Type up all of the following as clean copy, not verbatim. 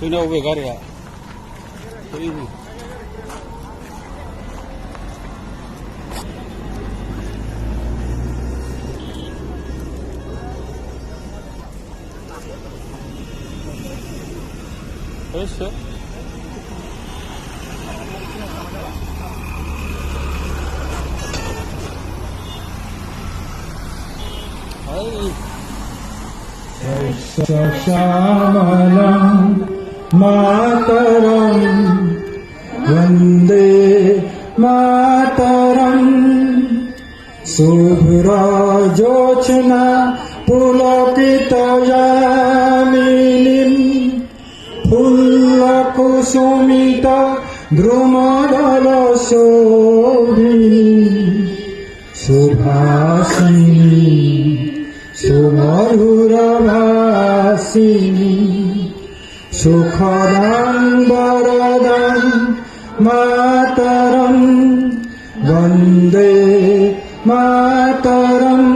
Tôi đâu về cái ạ? Tôi đi. Eso. Shamalam Mataram Vande Mataram Subhra Jochna Pulakita Yaminim Phulla Kusumita Drumadala Shobhini Subhasini Sumadhuravasini Sukhadan Varadan Mataram Vande Mataram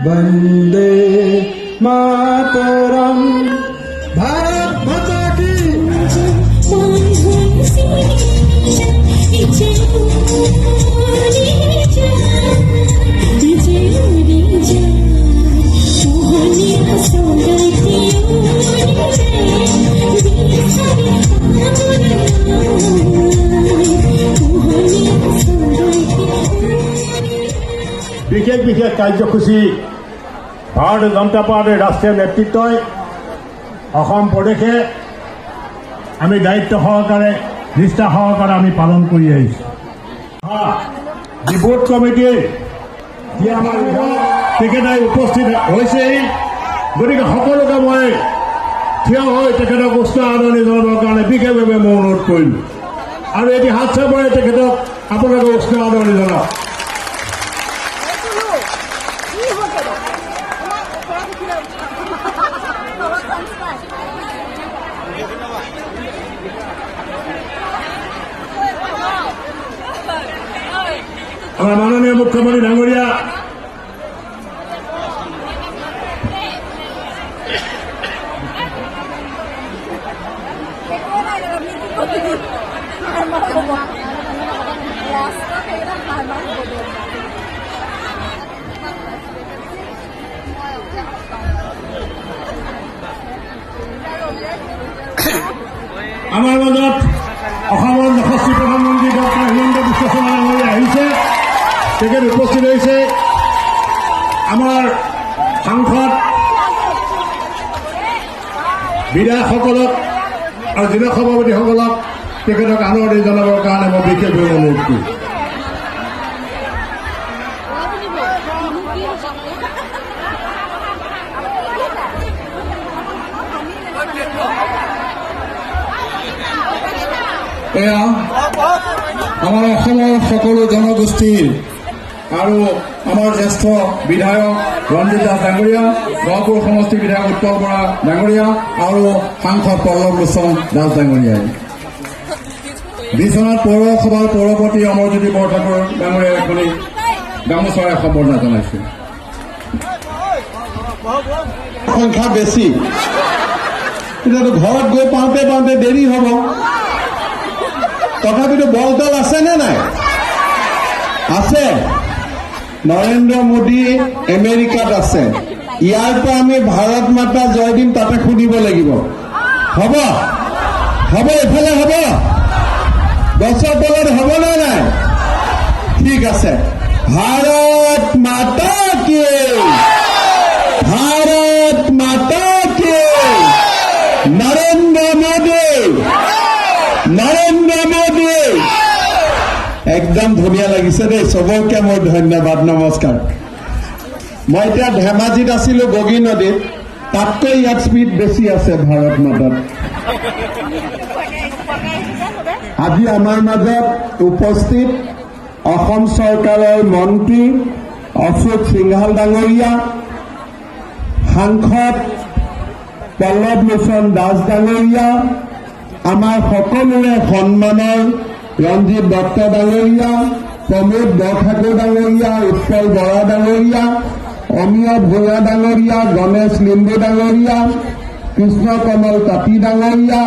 Vande Mataram Bharat Mata Ki বিশেষ বিশেষ কাৰ্যসূচী ভাৰতীয় জনতা পাৰ্টীৰ ৰাষ্ট্ৰীয় নেতৃত্বই অসম প্ৰদেশে আমি দায়িত্ব সহকাৰে নিষ্ঠা সহকাৰে আমি পালন কৰি আহিছোঁ। যি বোৰ্ড কমিটিৰ যি আমাৰ তেখেতে উপস্থিত হৈছেই, গতিকে সকলোকে মই থিয় হৈ তেখেতক উচ্চ আদৰণি জনাবৰ কাৰণে বিশেষভাৱে মই অনুৰোধ কৰিলোঁ আৰু এটি হাত চাপৰে তেখেতক আপোনালোকে উচ্চ আদৰণি জনাওক। আমাৰ মাননীয় মুখ্যমন্ত্ৰী ডাঙৰীয়া আমাৰ মাজত অসমৰ যশস্বী প্ৰধানমন্ত্ৰী ডক্টৰ হিমন্ত বিশ্ব শৰ্মা ডাঙৰীয়া আহিছে, তেখেত উপস্থিত হৈছে। আমাৰ সাংসদ বিধায়কসকলক আৰু জিলা সভাপতিসকলক তেখেতক আদৰণি জনাবৰ কাৰণে মই বিশেষভাৱে অনুৰোধ কৰোঁ। এয়া আমাৰ অসমৰ সকলো জনগোষ্ঠীৰ আৰু আমাৰ জ্যেষ্ঠ বিধায়ক ৰঞ্জিত দাস ডাঙৰীয়া, গহপুৰ সমষ্টি বিধায়ক উৎপল বৰা ডাঙৰীয়া আৰু সাংসদ পল্লৱ লোচন দাস ডাঙৰীয়াই। বিশ্বনাথ পৌৰসভাৰ পৌৰপতি অমৰজ্যোতি বৰঠাকুৰ ডাঙৰীয়াই এখনি গামোচাৰে সম্বৰ্ধনা জনাইছে। সংখ্যা বেছি, এতিয়াতো ঘৰত গৈ পাওঁতে পাওঁতে দেৰি হ'ব, তথাপিতো বলদল আছে নে নাই? আছে। নৰেন্দ্ৰ মোদী আমেৰিকাত আছে, ইয়াৰ পৰা আমি ভাৰত মাতা জয় দিম, তাতে শুনিব লাগিব। হ'ব হ'ব, এইফালে হ'ব, গছৰ তলত হ'ব নে নাই? ঠিক আছে। ভাৰত মাতা কি, ভাৰত মাতা কি, নৰেন্দ্ৰ মোদী, নৰেন্দ্ৰ মোদী। একদম ধুনীয়া লাগিছে দেই, চবকে মোৰ ধন্যবাদ, নমস্কাৰ। মই এতিয়া ধেমাজিত আছিলো, বগী নদীত। তাতকৈ ইয়াত স্পীড বেছি আছে ভাৰত মাতাত। আজি আমাৰ মাজত উপস্থিত অসম চৰকাৰৰ মন্ত্ৰী অশোক সিংহাল ডাঙৰীয়া, সাংসদ পল্লৱ লোচন দাস ডাঙৰীয়া, আমাৰ সকলোৰে সন্মানৰ ৰঞ্জিত দত্ত ডাঙৰীয়া, প্ৰমোদ বৰঠাকুৰ ডাঙৰীয়া, উৎপল বৰা ডাঙৰীয়া, অমিয় ভূঞা ডাঙৰীয়া, গণেশ লিম্বু ডাঙৰীয়া, কৃষ্ণ কমল তাঁতী ডাঙৰীয়া,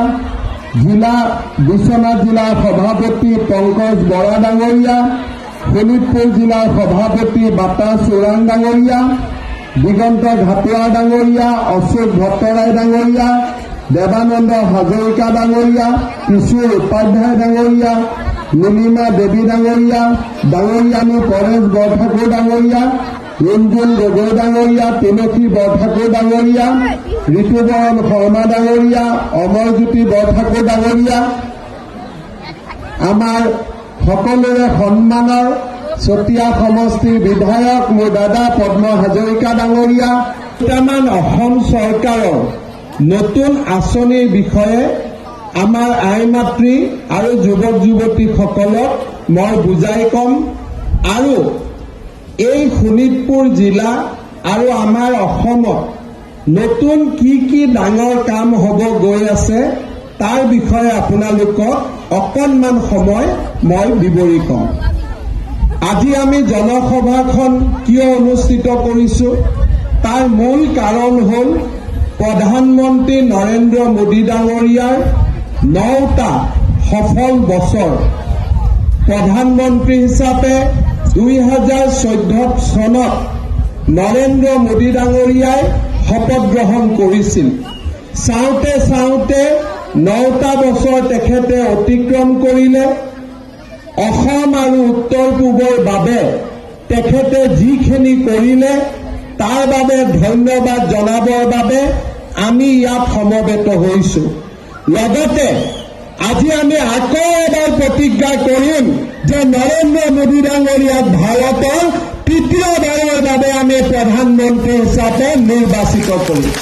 বিশ্বনাথ জিলাৰ সভাপতি পংকজ বৰা ডাঙৰীয়া, শোণিতপুৰ জিলাৰ সভাপতি বাটা চোৰাং ডাঙৰীয়া, দিগন্ত ঘাটোৱা ডাঙৰীয়া, অশোক ভট্টৰায় ডাঙৰীয়া, দেৱানন্দ হাজৰিকা ডাঙৰীয়া, কিশোৰ উপাধ্যায় ডাঙৰীয়া, নীলিমা দেৱী ডাঙৰীয়া, ডাঙৰীয়ানী পৰেশ বৰঠাকুৰ ডাঙৰীয়া, ৰুণজুল গগৈ ডাঙৰীয়া, তুলসী বৰঠাকুৰ ডাঙৰীয়া, ঋতুবৰণ শৰ্মা ডাঙৰীয়া, অমৰজ্যোতি বৰঠাকুৰ ডাঙৰীয়া, আমাৰ সকলোৰে সন্মানৰ চতিয়া সমষ্টিৰ বিধায়ক মোৰ দাদা পদ্ম হাজৰিকা ডাঙৰীয়া, কেইটামান অসম চৰকাৰৰ নতুন আঁচনিৰ বিষয়ে আমাৰ আই মাতৃ আৰু যুৱক যুৱতীসকলক মই বুজাই কম আৰু এই শোণিতপুৰ জিলা আৰু আমাৰ অসমত নতুন কি ডাঙৰ কাম হ'ব গৈ আছে তাৰ বিষয়ে আপোনালোকক অকণমান সময় মই বিৱৰি কম। আজি আমি জনসভাখন কিয় অনুষ্ঠিত কৰিছো তাৰ মূল কাৰণ হ'ল প্ৰধানমন্ত্ৰী নৰেন্দ্ৰ মোদী ডাঙৰীয়াৰ 9টা সফল বছৰ। প্ৰধানমন্ত্ৰী হিচাপে 2014 চনত নৰেন্দ্ৰ মোদী ডাঙৰীয়াই শপত গ্ৰহণ কৰিছিল। চাওঁতে চাওঁতে 9টা বছৰ তেখেতে অতিক্ৰম কৰিলে। অসম আৰু উত্তৰ পূবৰ বাবে তেখেতে যিখিনি কৰিলে তাৰ বাবে ধন্যবাদ জনাবৰ বাবে আমি ইয়াত সমবেত হৈছো। লগতে আজি আমি আকৌ এবাৰ প্ৰতিজ্ঞা কৰিম যে নৰেন্দ্ৰ মোদী ডাঙৰীয়াক ভাৰতৰ তৃতীয়বাৰৰ বাবে আমি প্ৰধানমন্ত্ৰী হিচাপে নিৰ্বাচিত কৰিম।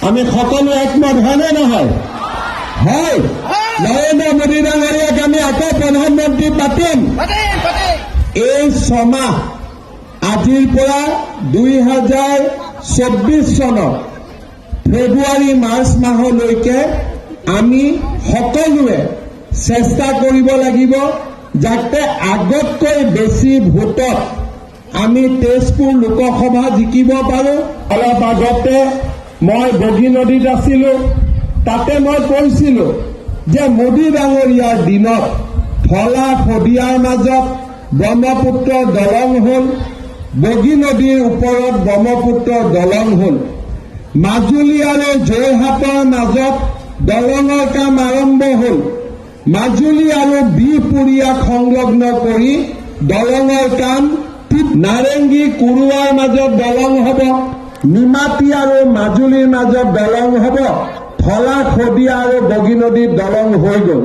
আমি সকলো একমত হয়নে নহয়? হয়। নৰেন্দ্ৰ মোদী ডাঙৰীয়াক আমি আকৌ প্ৰধানমন্ত্ৰী পাতিম। এই 6 মাহ আজিৰ পৰা 2024 চনৰ ফেব্ৰুৱাৰী মাৰ্চ মাহলৈকে আমি সকলোৱে চেষ্টা কৰিব লাগিব যাতে আগতকৈ বেছি ভোটত আমি তেজপুৰ লোকসভা জিকিব পাৰোঁ। অলপ আগতে মই বগী নদীত আছিলোঁ, তাতে মই কৈছিলোঁ যে মোদী ডাঙৰীয়াৰ দিনত ফলা শদিয়াৰ মাজত ব্ৰহ্মপুত্ৰ দলং হ'ল, বগী নদীৰ ওপৰত ব্ৰহ্মপুত্ৰ দলং হ'ল, মাজুলী আৰু যোৰহাটৰ মাজত দলঙৰ কাম আৰম্ভ হ'ল, মাজুলী আৰু বিহপুৰীয়াক সংলগ্ন কৰি দলঙৰ কাম, নাৰেংগী কুৰুৱাৰ মাজত দলং হ'ব, নিমাতী আৰু মাজুলীৰ মাজত দলং হ'ব, ফলা শদিয়া আৰু বগী নদীত দলং হৈ গ'ল।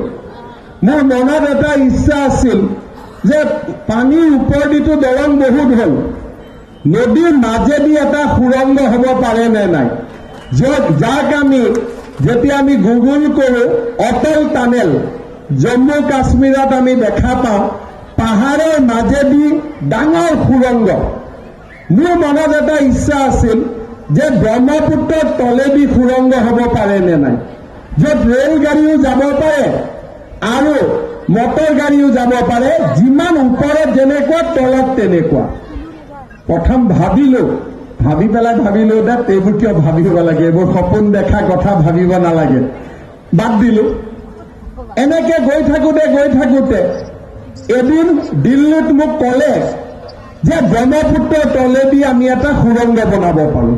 মোৰ মনত এটা ইচ্ছা আছিল যে পানীৰ ওপৰেদিতো দলং বহুত হ'ল, নদীৰ মাজেদি এটা সুৰংগ হ'ব পাৰে নে নাই, যাক আমি যেতিয়া আমি গুগল কৰোঁ অটল টানেল জম্মু কাশ্মীৰত আমি দেখা পাওঁ পাহাৰৰ মাজেদি ডাঙৰ সুৰংগ। মোৰ মনত এটা ইচ্ছা আছিল যে ব্ৰহ্মপুত্ৰৰ তলেদি সুৰংগ হ'ব পাৰে নে নাই, য'ত ৰেলগাড়ীও যাব পাৰে আৰু মটৰ গাড়ীও যাব পাৰে, যিমান ওপৰত যেনেকুৱা তলত তেনেকুৱা। প্ৰথম ভাবি পেলাই ভাবিলো দে এইবোৰ কিয় ভাবিব লাগে, এইবোৰ সপোন দেখা কথা ভাবিব নালাগে, বাদ দিলো। এনেকে গৈ থাকোঁতে এদিন দিল্লীত মোক ক'লে যে ব্ৰহ্মপুত্ৰৰ তলেদি আমি এটা সুৰংগ বনাব পাৰোঁ।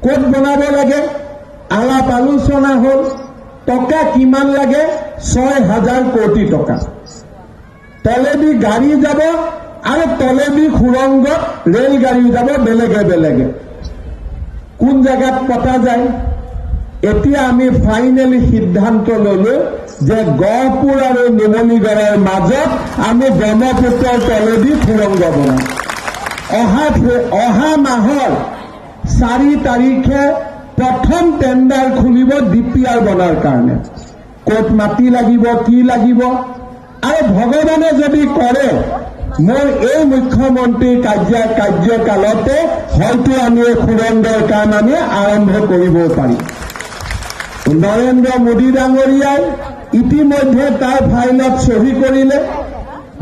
ক'ত বনাব লাগে আলাপ আলোচনা হ'ল, টকা কিমান লাগে 6,000 কোটি টকা। তলেদি গাড়ী যাব আৰু তলেদি সুৰংগত ৰেলগাড়ী যাব বেলেগে বেলেগে। কোন জেগাত পতা যায়? এতিয়া আমি ফাইনেলি সিদ্ধান্ত ললো যে গহপুৰ আৰু নুমলীগড়ৰ মাজত আমি ব্ৰহ্মপুত্ৰৰ তলেদি সুৰংগ বনাম। অহা মাহৰ 4 তাৰিখে প্ৰথম টেণ্ডাৰ খুলিব DPR বনাৰ কাৰণে ক'ত মাটি লাগিব কি লাগিব আৰু ভগৱানে যদি কৰে মোৰ এই মুখ্যমন্ত্ৰীৰ কাৰ্যকালতে হয়তো আমি এই সুৰংগৰ কাম আমি আৰম্ভ কৰিব পাৰিম নৰেন্দ্ৰ মোদী ডাঙৰীয়াই ইতিমধ্যে তাৰ ফাইলত চহী কৰিলে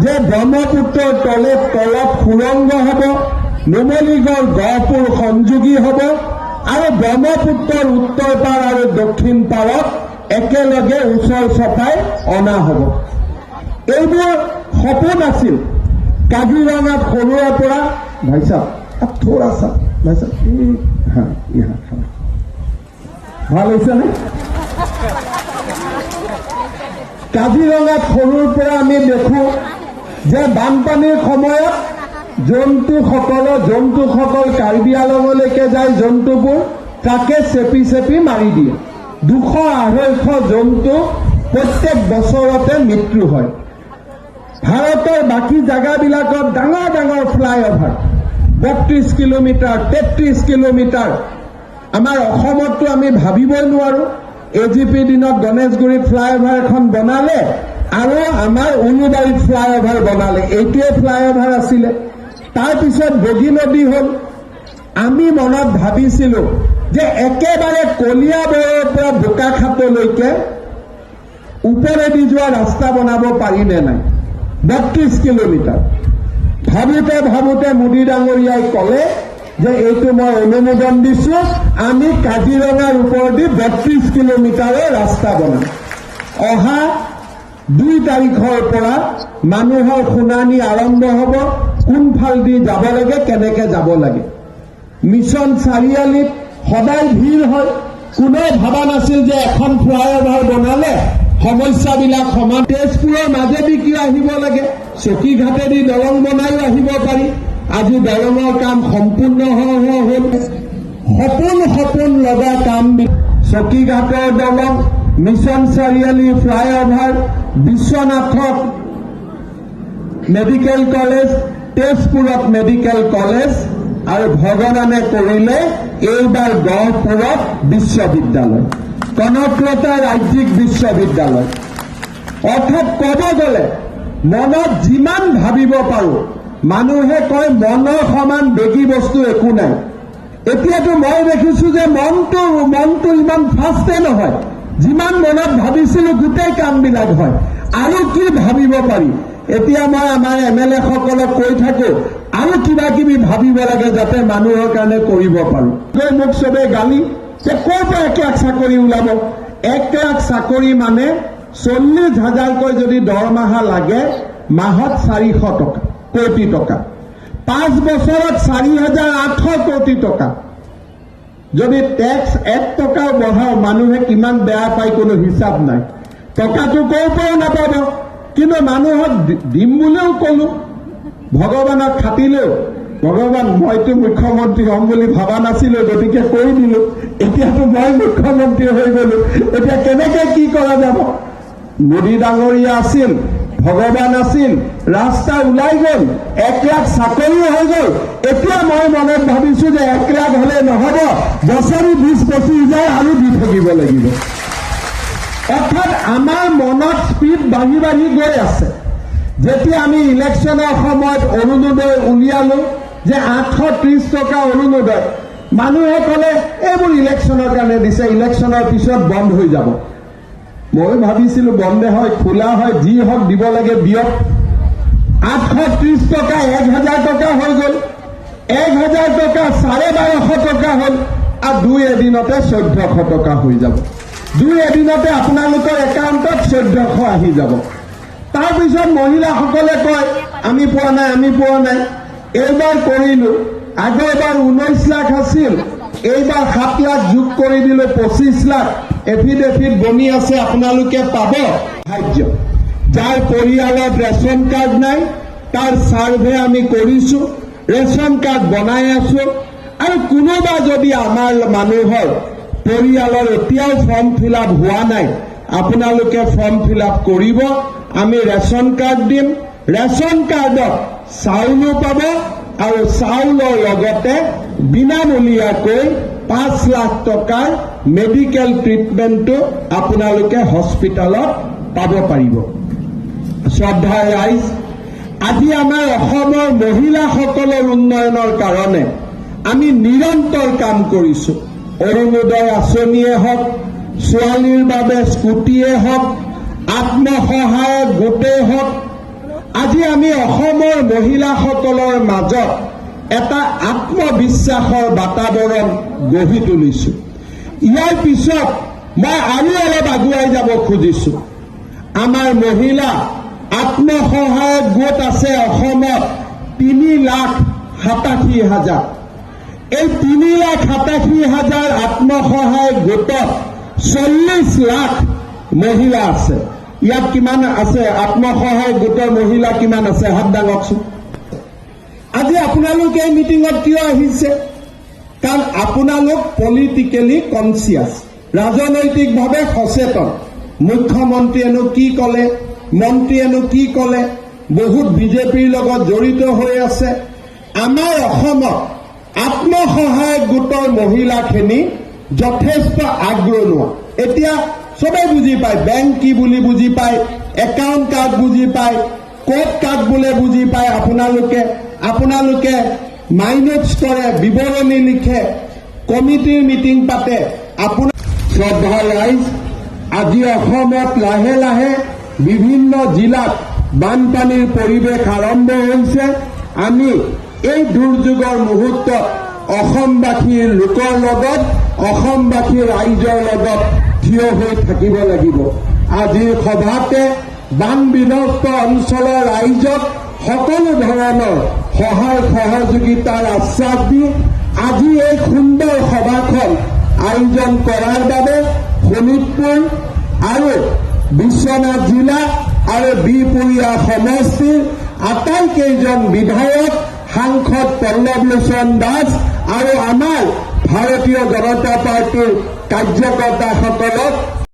যে ব্ৰহ্মপুত্ৰৰ তলত সুৰংগ হ'ব নুমলীগড় গহপুৰ সংযোগী হ'ব আৰু ব্ৰহ্মপুত্ৰৰ উত্তৰ পাৰ আৰু দক্ষিণ পাৰত একেলগে ওচৰ চপাই অনা হ'ব এইবোৰ সপোন আছিল কাজিৰঙাত সৰুৰে পৰা ভাই সাহেব अब थोड़ा सा भाई साहब हाँ यहाँ ভাল হৈছেনে কাজিৰঙাত সৰুৰ পৰা আমি দেখো যে বানপানীৰ সময়ত জন্তুসকল কাৰ্বি আলঙলৈকে যায় জন্তুবোৰ তাকে চেপি মাৰি দিয়ে 200-250 জন্তু প্ৰত্যেক বছৰতে মৃত্যু হয় ভাৰতৰ বাকী জাগাবিলাকত ডাঙৰ ফ্লাইঅভাৰ 32 কিলোমিটাৰ 33 কিলোমিটাৰ আমাৰ অসমতো আমি ভাবিবই নোৱাৰো এজিপি দিনত গণেশগুৰি ফ্লাইঅভাৰ এখন বনালে আৰু আমাৰ উলুবাৰীত ফ্লাইঅভাৰ বনালে এইটোৱে ফ্লাইঅভাৰ আছিলে তাৰ পিছত বগী নদী হ'ল আমি মনত ভাবিছিলো যে একেবাৰে কলিয়াবৰৰ পৰা বোকাখাতলৈকে ওপৰেদি যোৱা ৰাস্তা বনাব পাৰি নে নাই 32 কিলোমিটাৰ ভাবোতে মোদী ডাঙৰীয়াই ক'লে যে এইটো মই অনুমোদন দিছো আমি কাজিৰঙাৰ ওপৰেদি 32 কিলোমিটাৰৰ ৰাস্তা বনাম অহা 2 তাৰিখৰ পৰা মানুহৰ শুনানি আৰম্ভ হ'ব কোনফালেদি যাব লাগে কেনেকে যাব লাগে মিছন চাৰিআলিত সদায় ভিৰ হয় কোনেও ভাবা নাছিল যে এখন ফ্লাইঅভাৰ বনালে সমস্যাবিলাক সমান তেজপুৰৰ মাজেদি কিয় আহিব লাগে চকীঘাটেদি দলং বনাইও আহিব পাৰি আজি দলঙৰ কাম সম্পূৰ্ণ হ'ল সপোন লগা কাম চকীঘাটৰ দলং মিছন চাৰিআলি ফ্লাইঅভাৰ বিশ্বনাথত মেডিকেল কলেজ তেজপুৰত মেডিকেল কলেজ আৰু ভগৱানে কৰিলে এইবাৰ গহপুৰত বিশ্ববিদ্যালয় কনকলতা ৰাজ্যিক বিশ্ববিদ্যালয় অৰ্থাৎ ক'ব গ'লে মনত যিমান ভাবিব পাৰো মানুহে কয় মনৰ সমান বেগী বস্তু একো নাই এতিয়াতো মই দেখিছো যে মনটো ইমান ফাষ্টে নহয় যিমান মনত ভাবিছিলো গোটেই কামবিলাক হয় আৰু কি ভাবিব পাৰি এতিয়া মই আমাৰ এমএলএ সকলক কৈ থাকো আৰু কিবা কিবি ভাবিব লাগে যাতে মানুহৰ কাৰণে কৰিব পাৰো মোক চবে গালি যে ক'ৰ পৰা 1 লাখ চাকৰি ওলাব 1 লাখ চাকৰি মানে 40,000কৈ যদি দৰমহা লাগে মাহত 400 কোটি টকা 5 বছৰত 4,800 কোটি টকা যদি টেক্স 1 টকাও বঢ়াও মানুহে কিমান বেয়া পায় কোনো হিচাপ নাই টকাটো ক'ৰ পৰা নাপাব কিন্তু মানুহক দিম বুলিও ক'লো ভগৱানক খাটিলেও ভগৱান মইতো মুখ্যমন্ত্ৰী হ'ম বুলি ভাবা নাছিলো গতিকে কৈ দিলো এতিয়াতো মই মুখ্যমন্ত্ৰী হৈ গলো এতিয়া কেনেকে কি কৰা যাব মোদী ডাঙৰীয়া আছিল ভগৱান আছিল ৰাস্তা ওলাই গ'ল 1 লাখ চাকৰিও হৈ গ'ল এতিয়া মই মনত ভাবিছো যে 1 লাখ হলে নহব বছৰি 20-25,000 আৰু দি থাকিব লাগিব অৰ্থাৎ আমাৰ মনত স্পীড বাঢ়ি গৈ আছে যেতিয়া আমি ইলেকশ্যনৰ সময়ত অৰুণোদয় উলিয়ালো যে 830 টকা অৰুণোদয় মানুহে ক'লে এইবোৰ ইলেকশ্যনৰ কাৰণে দিছে ইলেকশ্যনৰ পিছত বন্ধ হৈ যাব মই ভাবিছিলো বন্ধে হয় খোলা হয় যি হওক দিব লাগে দিয়ক 830 টকা 1,000 টকা হৈ গ'ল 1,000 টকা 1250 টকা হ'ল আৰু 2 এদিনতে 1400 টকা হৈ যাব 2 এদিনতে আপোনালোকৰ একাউণ্টত 1400 আহি যাব তাৰপিছত মহিলাসকলে কয় আমি পোৱা নাই এইবাৰ কৰিলো আগৰবাৰ 19 লাখ আছিল এইবাৰ 7 লাখ যোগ কৰি দিলো 25 লাখ এফিডেভিট বনি আছে আপোনালোকে পাব সাহায্য যাৰ পৰিয়ালত ৰেচন কাৰ্ড নাই তাৰ সাৰ্ভে আমি কৰিছো ৰেচন কাৰ্ড বনাই আছো আৰু কোনোবা যদি আমাৰ মানুহৰ পৰিয়ালৰ এতিয়াও ফৰ্ম ফিল আপ হোৱা নাই আপোনালোকে ফৰ্ম ফিল আপ কৰিব আমি ৰেচন কাৰ্ড দিম ৰেচন কাৰ্ডত চাউলো পাব আৰু চাউলৰ লগতে বিনামূলীয়াকৈ 5 লাখ টকাৰ মেডিকেল ট্ৰিটমেণ্টটো আপোনালোকে হস্পিটেলত পাব পাৰিব। শ্ৰদ্ধাৰ ৰাইজ, আজি আমাৰ অসমৰ মহিলাসকলৰ উন্নয়নৰ কাৰণে আমি নিৰন্তৰ কাম কৰিছোঁ। অৰুণোদয় আঁচনিয়ে হওক, ছোৱালীৰ বাবে স্কুটিয়ে হওক, আত্মসহায়ক গোটেই হওক, আজি আমি অসমৰ মহিলাসকলৰ মাজত এটা আত্মবিশ্বাসৰ বাতাবৰণ গঢ়ি তুলিছোঁ। ইয়াৰ পিছত মই আৰু অলপ আগুৱাই যাব খুজিছোঁ। আমাৰ মহিলা আত্মসহায়ক গোট আছে অসমত 3,87,000। এই 3,87,000 আত্মসহায়ক গোটত 40 লাখ মহিলা আছে। ইয়াত কিমান আছে আত্মসহায়ক গোটৰ মহিলা কিমান আছে? হাত দাঙকচোন। আজি আপোনালোকে এই মিটিঙত কিয় আহিছে? কাৰণ আপোনালোক পলিটিকেলি কনচিয়াছ, ৰাজনৈতিকভাৱে সচেতন। মুখ্যমন্ত্ৰীয়েনো কি ক'লে, মন্ত্ৰীয়েনো কি ক'লে, বহুত বিজেপিৰ লগত জড়িত হৈ আছে। আমাৰ অসমত আত্মসহায়ক গোটৰ মহিলাখিনি যথেষ্ট আগ্ৰহী। এতিয়া চবেই বুজি পায়, বেংক কি বুলি বুজি পায়, একাউণ্ট কাৰ্ড বুজি পায়, কোড কাৰ্ড বোলে বুজি পায়। আপোনালোকে মাইনটছ কৰে, বিৱৰণী লিখে, কমিটিৰ মিটিং পাতে। শ্ৰদ্ধা ৰাইজ, আজি অসমত লাহে লাহে বিভিন্ন জিলাত বানপানীৰ পৰিৱেশ আৰম্ভ হৈছে। আমি এই দুৰ্যোগৰ মুহূৰ্তত অসমবাসীৰ লোকৰ লগত, অসমবাসীৰ ৰাইজৰ লগত থিয় হৈ থাকিব লাগিব। আজিৰ সভাতে বান বিধ্বস্ত অঞ্চলৰ ৰাইজক সকলো ধৰণৰ সহায় সহযোগিতাৰ আশ্বাস দি আজি এই সুন্দৰ সভাখন আয়োজন কৰাৰ বাবে শোণিতপুৰ আৰু বিশ্বনাথ জিলা আৰু বিহপুৰীয়া সমষ্টিৰ আটাইকেইজন বিধায়ক, সাংসদ পল্লৱ লোচন দাস আৰু আমাৰ ভাৰতীয় জনতা পাৰ্টিৰ কাৰ্যকৰ্তাসকলক